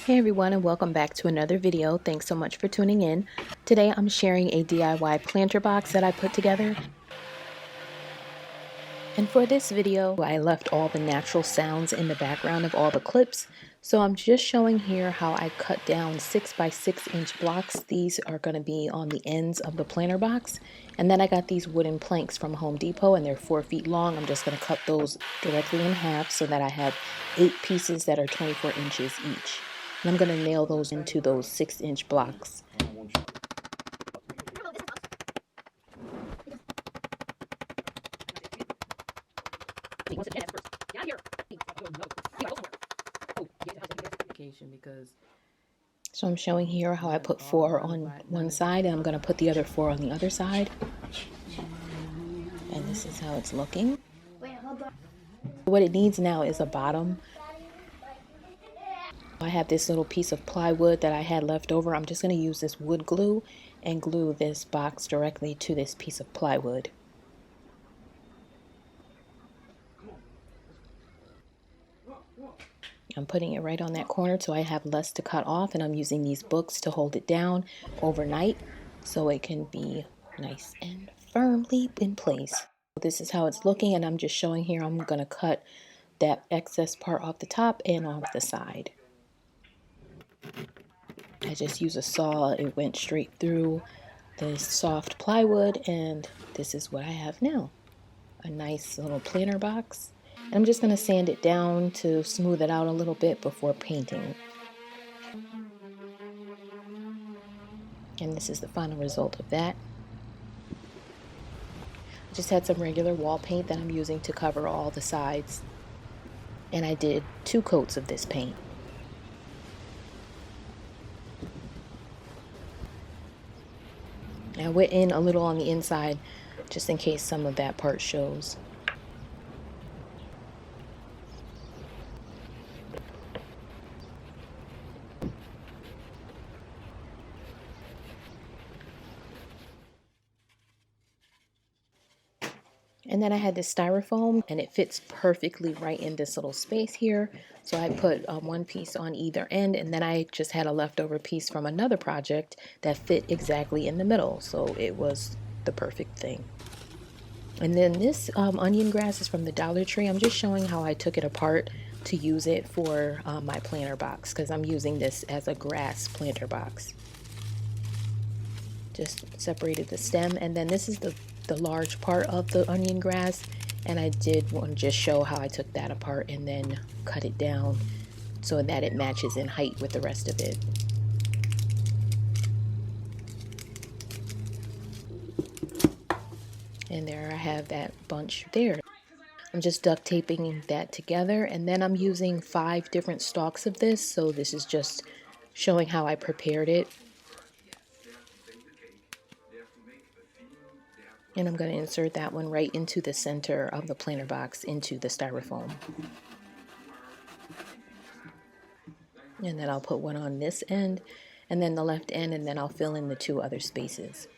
Hey everyone, and welcome back to another video. Thanks so much for tuning in. Today I'm sharing a DIY planter box that I put together. And for this video, I left all the natural sounds in the background of all the clips. So I'm just showing here how I cut down 6x6-inch blocks. These are going to be on the ends of the planter box. And then I got these wooden planks from Home Depot, and they're 4 feet long. I'm just going to cut those directly in half so that I have 8 pieces that are 24 inches each. And I'm going to nail those into those 6-inch blocks. So I'm showing here how I put 4 on one side, and I'm going to put the other 4 on the other side. And this is how it's looking. What it needs now is a bottom. I have this little piece of plywood that I had left over. I'm just going to use this wood glue and glue this box directly to this piece of plywood. I'm putting it right on that corner so I have less to cut off, and I'm using these books to hold it down overnight so it can be nice and firmly in place. This is how it's looking, and I'm just showing here I'm going to cut that excess part off the top and off the side. I just used a saw. It went straight through the soft plywood, and this is what I have now. A nice little planter box. And I'm just going to sand it down to smooth it out a little bit before painting. And this is the final result of that. I just had some regular wall paint that I'm using to cover all the sides. And I did 2 coats of this paint. I went in a little on the inside just in case some of that part shows. And then I had this styrofoam, and it fits perfectly right in this little space here. So I put one piece on either end, and then I just had a leftover piece from another project that fit exactly in the middle. So it was the perfect thing. And then this onion grass is from the Dollar Tree. I'm just showing how I took it apart to use it for my planter box, because I'm using this as a grass planter box. Just separated the stem, and then this is the large part of the onion grass, and I did want to just show how I took that apart and then cut it down so that it matches in height with the rest of it. And there I have that bunch there. I'm just duct taping that together, and then I'm using 5 different stalks of this, so this is just showing how I prepared it. And I'm going to insert that one right into the center of the planter box, into the styrofoam. And then I'll put one on this end, and then the left end, and then I'll fill in the 2 other spaces.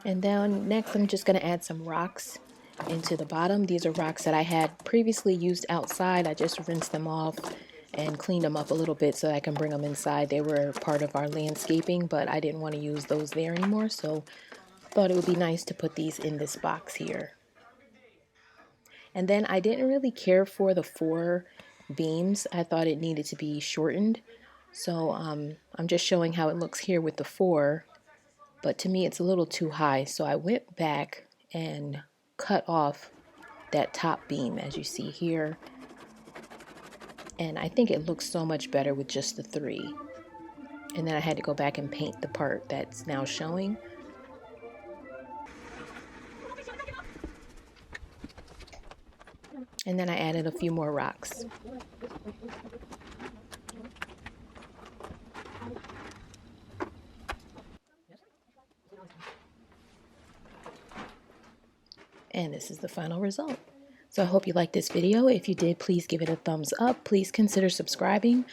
And then next I'm just going to add some rocks into the bottom. These are rocks that I had previously used outside. I just rinsed them off and cleaned them up a little bit so I can bring them inside. They were part of our landscaping, but I didn't want to use those there anymore, so I thought it would be nice to put these in this box here. And then I didn't really care for the 4 beams. I thought it needed to be shortened, so I'm just showing how it looks here with the 4, but to me it's a little too high, so I went back and cut off that top beam, as you see here, and I think it looks so much better with just the 3. And then I had to go back and paint the part that's now showing. And then I added a few more rocks. And this is the final result. So I hope you liked this video. If you did, please give it a thumbs up. Please consider subscribing.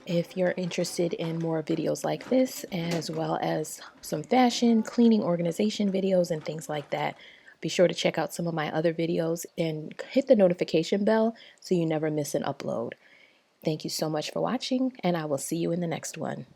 If you're interested in more videos like this, as well as some fashion, cleaning, organization videos, and things like that, be sure to check out some of my other videos and hit the notification bell so you never miss an upload. Thank you so much for watching, and I will see you in the next one.